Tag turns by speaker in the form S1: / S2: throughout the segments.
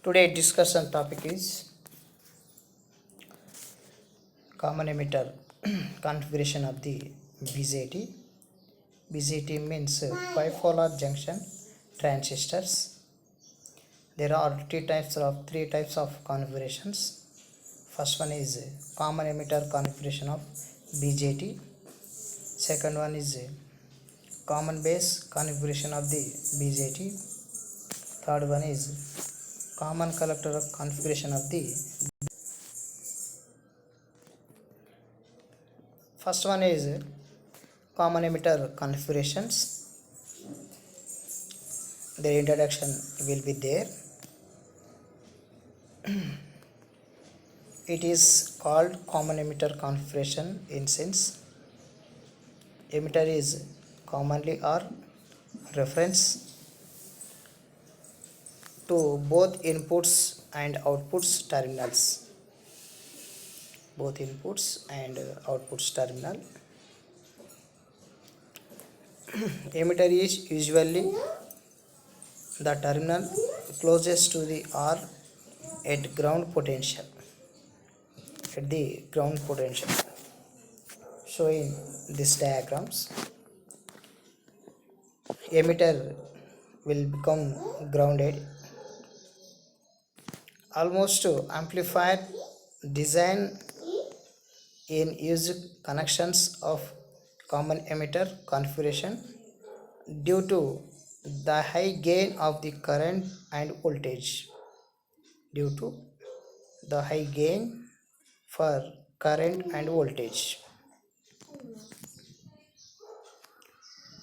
S1: Today discussion topic is common emitter configuration of the BJT. BJT means bipolar junction transistors. There are three types of configurations. First one is common emitter configuration of BJT. Second one is common base configuration of the BJT. Third one is common collector configuration of the. First one is common emitter configurations. Their introduction will be there. It is called common emitter configuration in sense emitter is commonly or reference to both inputs and outputs terminals. Both inputs and outputs terminal. Emitter is usually the terminal closest to the R at ground potential. At the ground potential. Showing these diagrams, emitter will become grounded. Almost amplifier design in use connections of common emitter configuration due to the high gain of the current and voltage. Due to the high gain for current and voltage.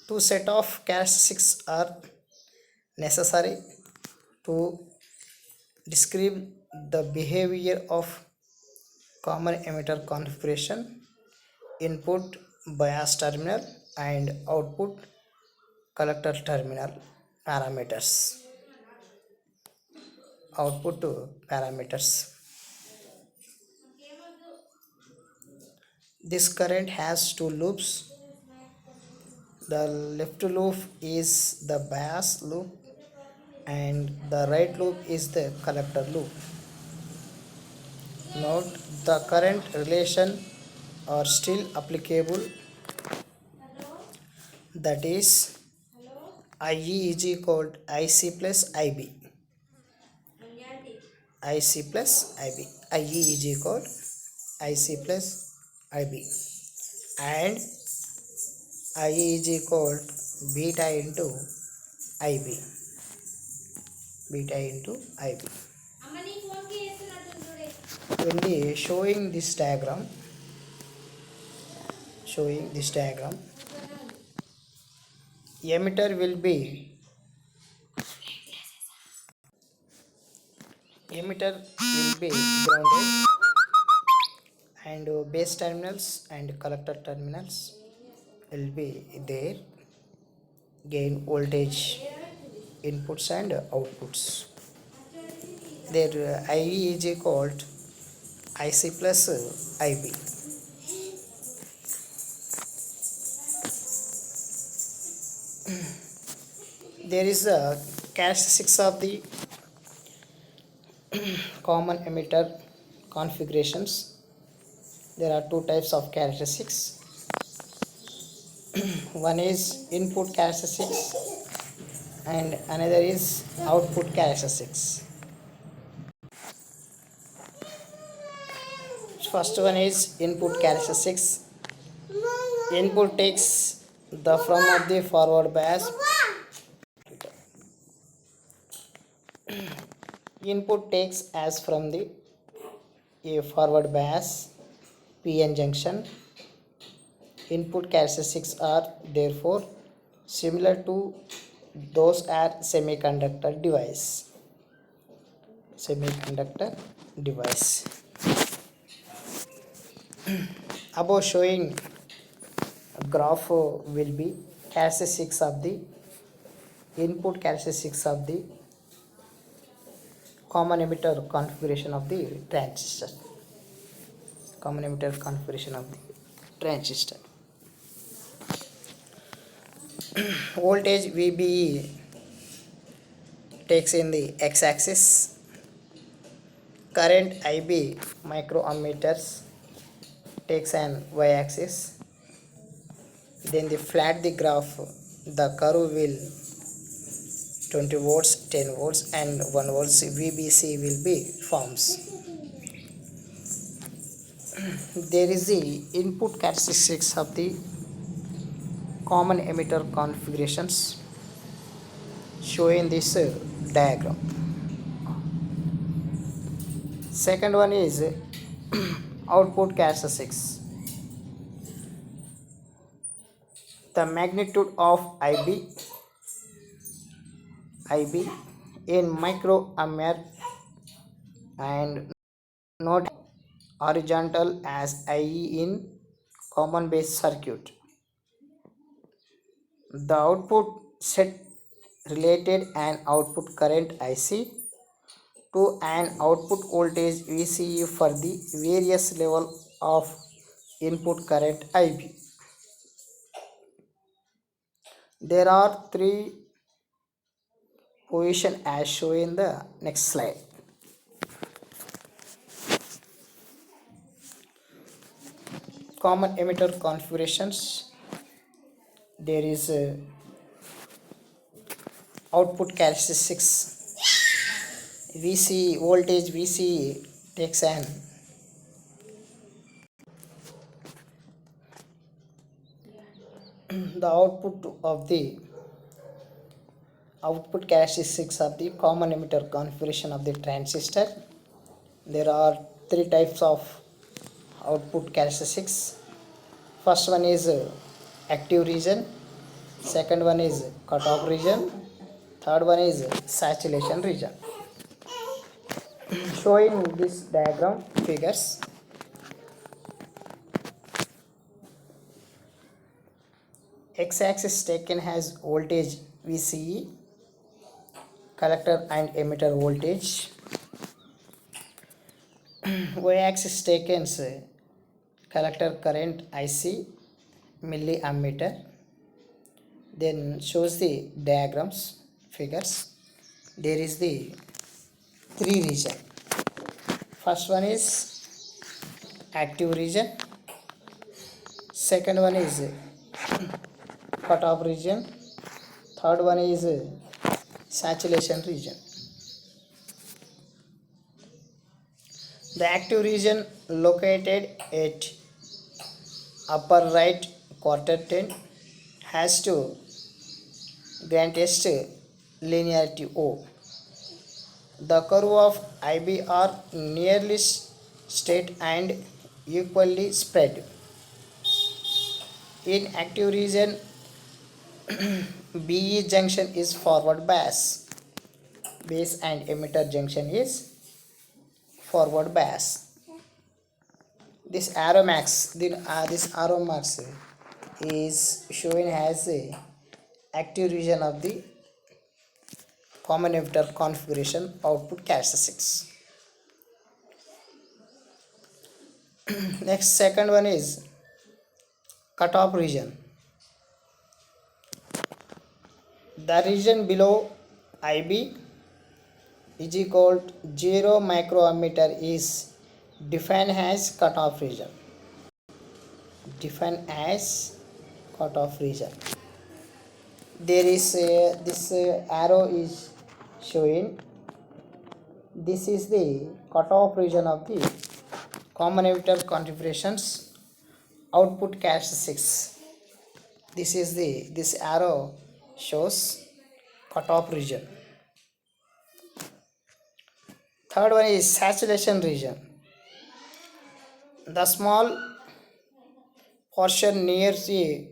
S1: Two set of characteristics are necessary to describe the behavior of common emitter configuration: input bias terminal and output collector terminal parameters. Output parameters. This current has two loops. The left loop is the bias loop and the right loop is the collector loop. Note the current relation are still applicable, that is IE is equal to IC plus IB. IC plus IB. IE is equal to IC plus IB and IE is equal to beta into IB. Beta into IB. When we showing this diagram, emitter will be grounded and base terminals and collector terminals will be there. Gain voltage inputs and outputs. Their IE is equal to IC plus IB. There is a characteristics of the common emitter configurations. There are two types of characteristics. One is input characteristics and another is output characteristics. First one is input characteristics. Input takes the from of the forward bias. Input takes as from the a forward bias PN junction. Input characteristics are therefore similar to those at semiconductor device. Above showing graph will be characteristics of the input characteristics of the common emitter configuration of the transistor. Common emitter configuration of the transistor. Voltage VBE takes in the x-axis, current IB microammeters takes an y-axis. Then the flat the graph, the curve will 20 volts, 10 volts and 1 volts VBC will be forms. There is the input characteristics of the common emitter configurations showing this diagram. Second one is output characteristics. The magnitude of IB in microampere and not horizontal as IE in common base circuit. The output set related an output current IC to an output voltage VCE for the various level of input current IB. There are three positions as shown in the next slide. Common emitter configurations. There is output characteristics. VC voltage VC takes an the output characteristics of the common emitter configuration of the transistor. There are three types of output characteristics. First one is active region, second one is cutoff region, third one is saturation region. Showing this diagram figures, x-axis taken has voltage VCE, collector and emitter voltage. Y-axis taken collector current IC milliammeter. Then shows the diagrams figures. There is the three region. First one is active region, second one is cutoff region, third one is saturation region. The active region located at upper right quadrant has to greatest linearity O. The curve of IB are nearly straight and equally spread. In active region, BE junction is forward bias. Base and emitter junction is forward bias. This arrow marks is showing as a active region of the common emitter configuration output characteristics. Next, second one is cutoff region. The region below IB is equal to 0 microammeter is defined as cutoff region. Defined as cutoff region. There is this arrow is showing this is the cutoff region of the common emitter configurations output characteristics. This arrow shows cutoff region. Third one is saturation region. The small portion near the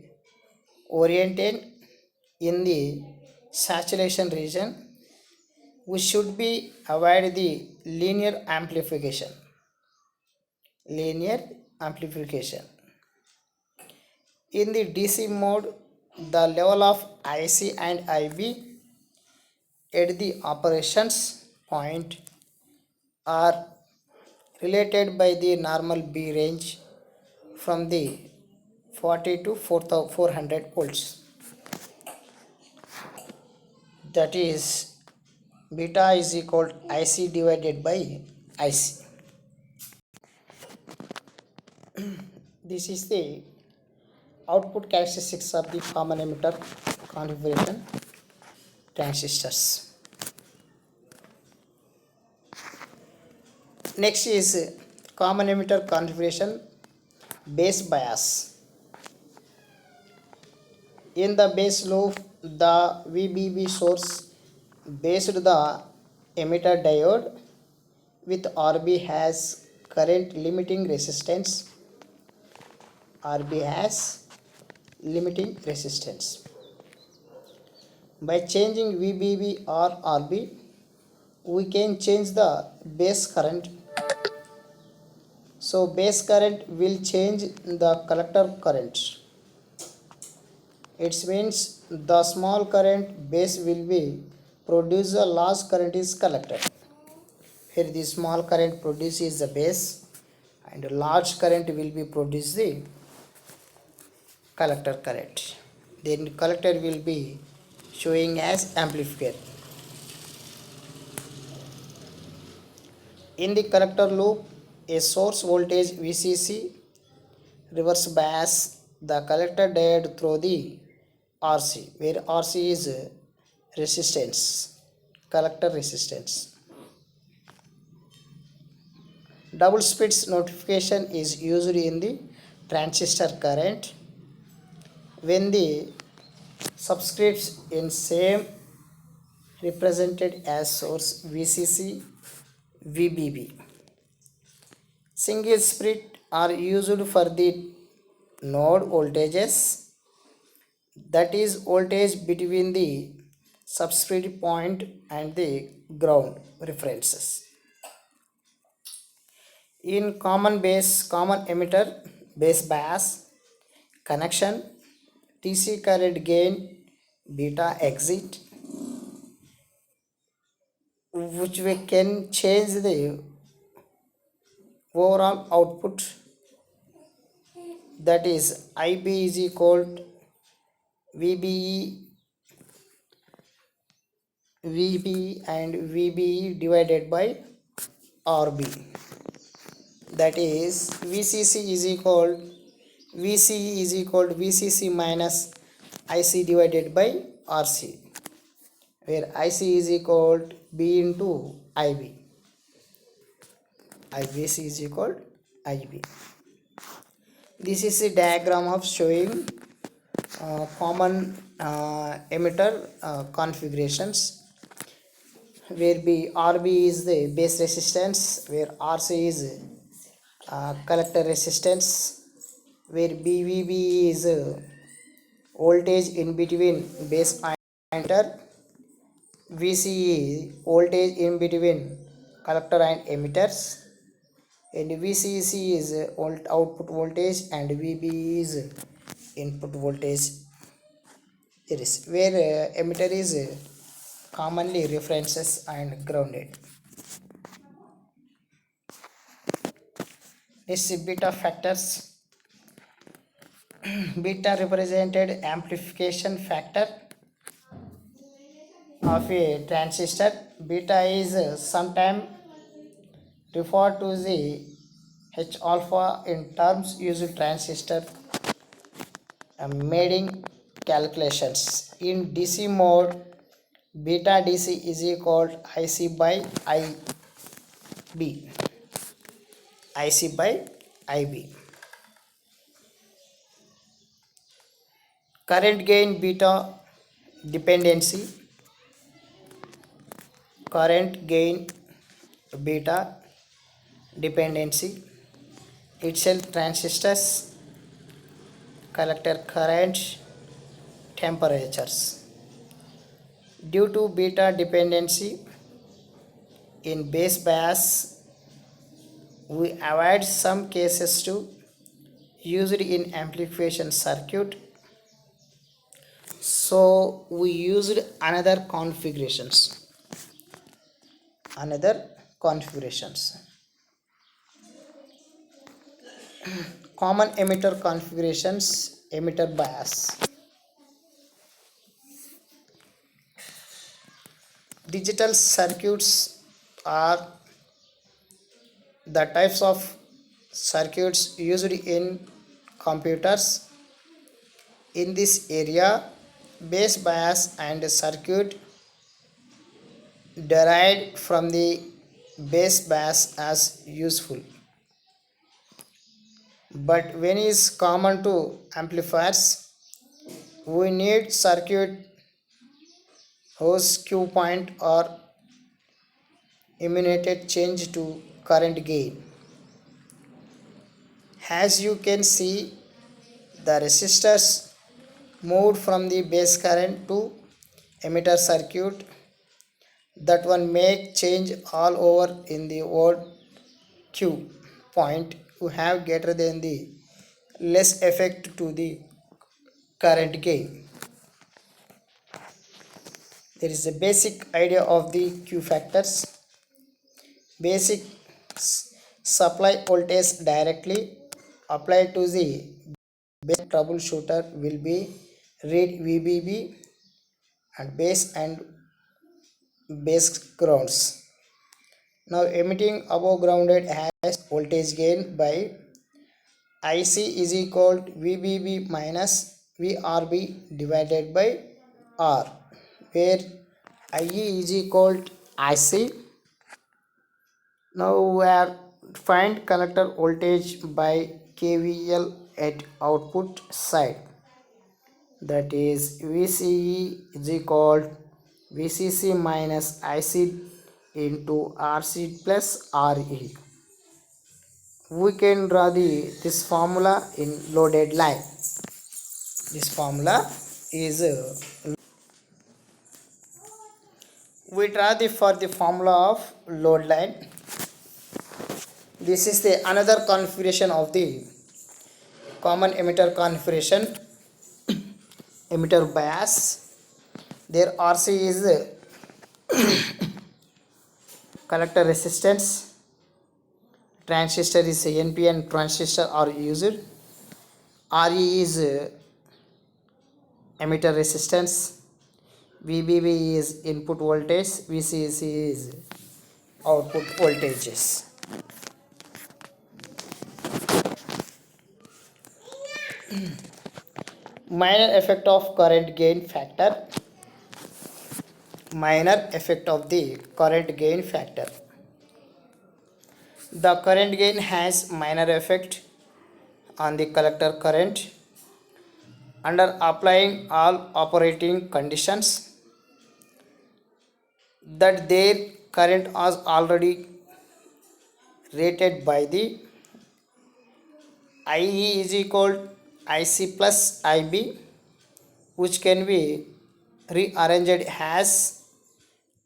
S1: oriented in the saturation region, we should be avoid the linear amplification. In the DC mode, the level of IC and IB at the operations point are related by the normal B range from the 40 to 400 volts. that is beta is equal to IC divided by IC. This is the output characteristics of the common emitter configuration transistors. Next is common emitter configuration base bias. In the base loop, the VBB source based the emitter diode with RB has current limiting resistance. RB has limiting resistance. By changing VBB or RB, we can change the base current. So base current will change the collector current. It means the small current base will be produce, a large current is collected. Here the small current produces the base and large current will be produce the collector current. Then collector will be showing as amplifier. In the collector loop, a source voltage VCC reverse bias the collector diode through the RC, where RC is resistance, collector resistance. Double speeds notification is used in the transistor current when the subscripts in same represented as source VCC VBB. Single split are used for the node voltages, that is voltage between the subscript point and the ground references. In common emitter base bias connection, DC current gain beta exit, which we can change the overall output, that is IB is equal to VBE and VBE divided by RB, that is VCC is equal to VCC minus IC divided by RC, where IC is equal to B into IB. IBC is equal to IB. This is a diagram of showing common emitter configurations, where RB is the base resistance, where RC is collector resistance, where BVB is voltage in between base emitter, VCE voltage in between collector and emitters, and VCC is output voltage and VB is input voltage. There is where emitter is commonly references and grounded. This is beta factors. Beta represented amplification factor of a transistor. Beta is sometimes referred to the H alpha in terms used transistor mating calculations. In DC mode, beta DC is equal to IC by IB. IC by IB. Current gain beta dependency. Current gain beta dependency itself transistors, collector current, temperatures. Due to beta dependency in base bias, we avoid some cases to used in amplification circuit, so we used another configurations. Common emitter configurations, emitter bias. Digital circuits are the types of circuits used in computers. In this area, base bias and circuit derived from the base bias as useful, but when is common to amplifiers. We need circuit whose Q point or immunity change to current gain. As you can see, the resistors moved from the base current to emitter circuit. That one make change all over in the old Q point you have greater than the less effect to the current gain. There is a basic idea of the Q factors. Basic supply voltage directly applied to the base troubleshooter will be read VBB and base and base grounds. Now emitting above grounded has voltage gain by IC is equal to VBB minus VRB divided by R, where IE is equal to IC. Now we are find collector voltage by KVL at output side, that is VCE is equal to VCC minus IC into RC plus RE. We can draw this formula in loaded line. This formula is we draw for the formula of load line. This is the another configuration of the common emitter configuration, emitter bias. Their RC is collector resistance, transistor is NPN transistor are used, RE is emitter resistance, VBB is input voltage, VCC is output voltages. Minor effect of current gain factor. Minor effect of the current gain factor. The current gain has minor effect on the collector current under applying all operating conditions, that their current was already rated by the IE is equal to IC plus IB, which can be rearranged as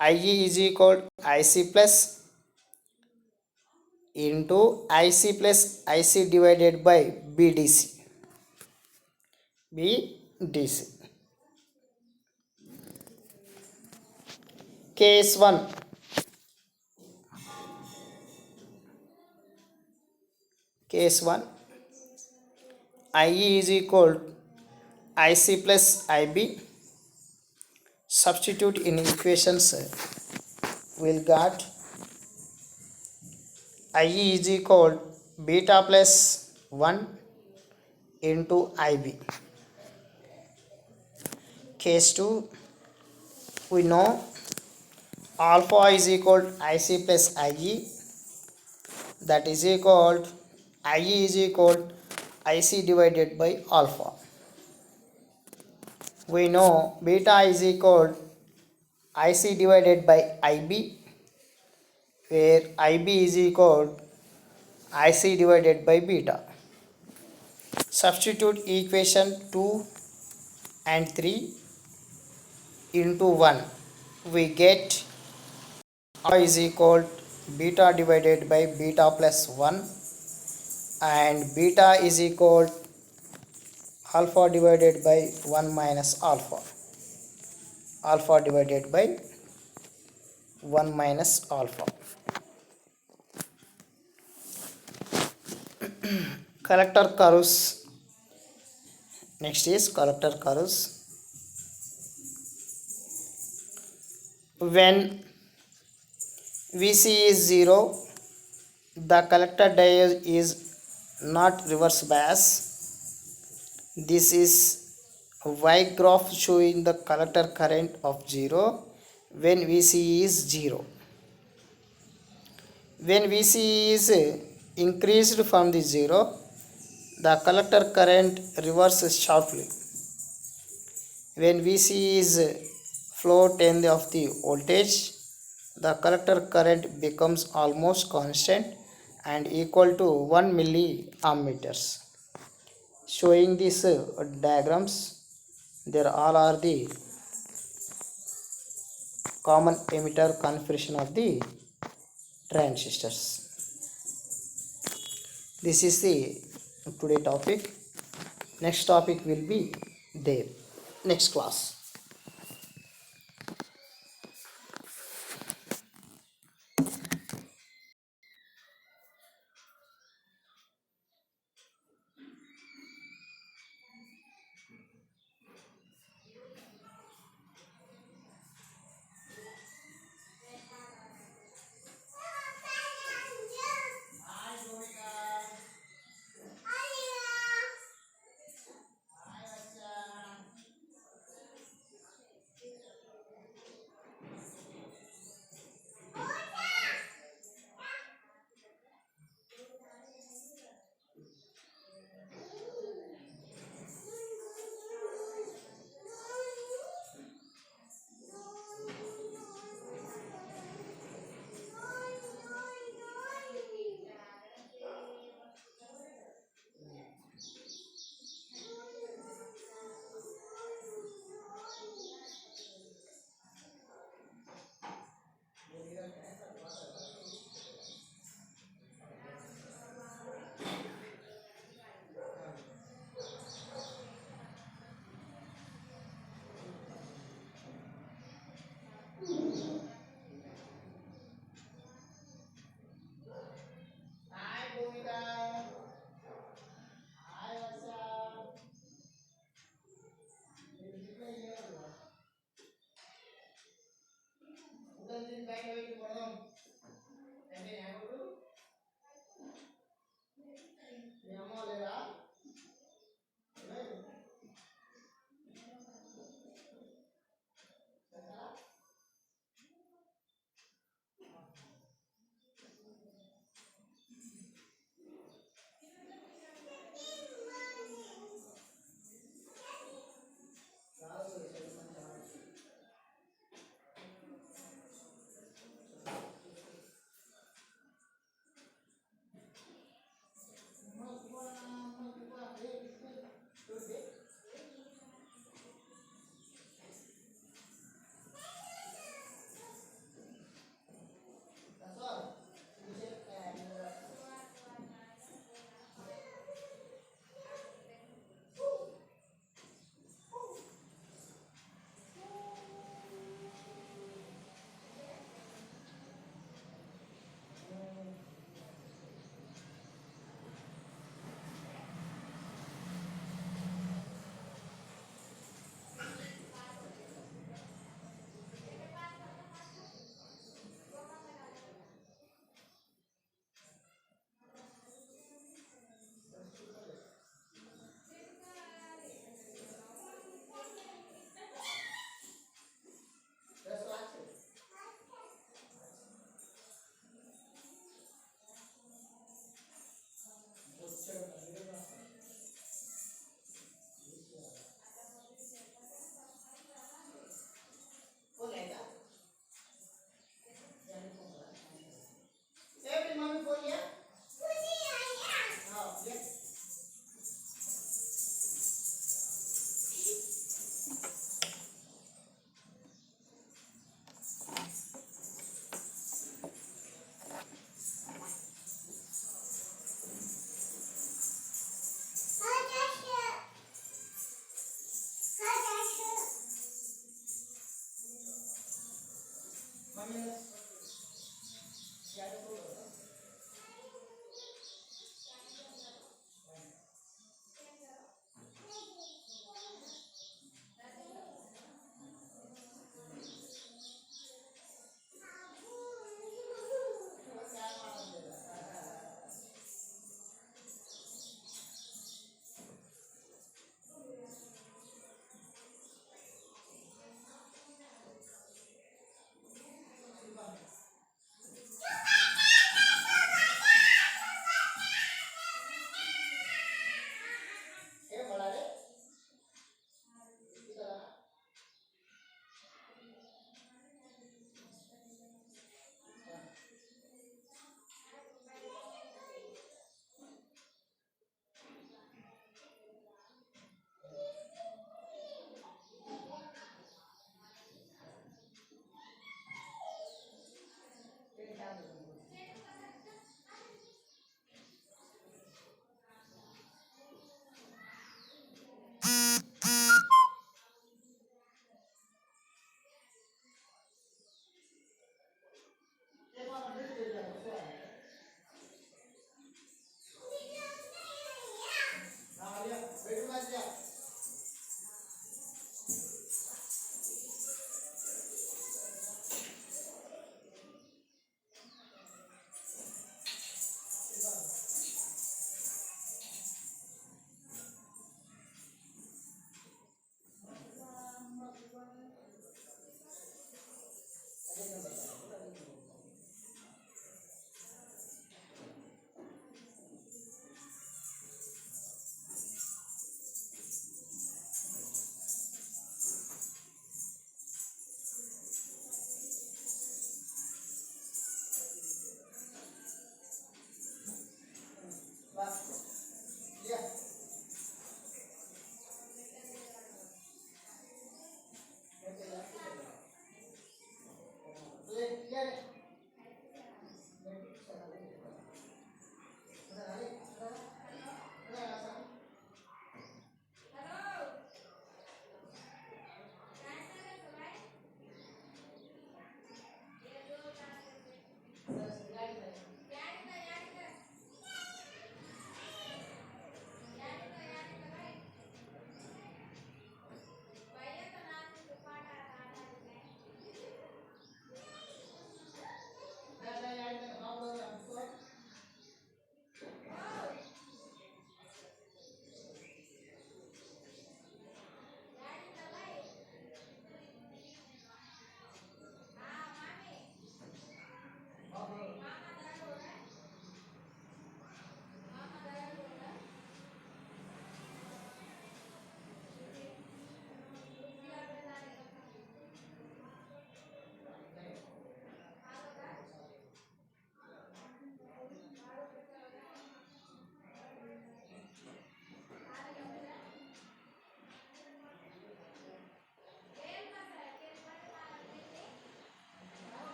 S1: IE is equal to IC plus into IC plus IC divided by BDC. BDC. Case 1. Case 1. IE is equal to IC plus IB. Substitute in equations, we'll got IE is equal to beta plus 1 into IB. Case 2, we know alpha is equal to IC plus IE, that is equal to IE is equal to IC divided by alpha. We know beta is equal to IC divided by IB, where IB is equal to IC divided by beta. Substitute equation 2 and 3 into 1. We get alpha is equal to beta divided by beta plus 1 and beta is equal to alpha divided by 1 minus alpha. Alpha divided by 1 minus alpha. Collector curves. Next is collector curves. When VC is 0, the collector diode is not reverse bias. This is a Y graph showing the collector current of 0 when VC is 0. When VC is increased from the 0, the collector current reverses sharply. When Vc is flow 10 of the voltage, the collector current becomes almost constant and equal to 1 milliamperes. Showing these diagrams, there all are the common emitter configuration of the transistors. This is the today topic. Next topic will be there. Next class.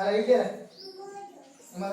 S1: अरे इकडे रे. मग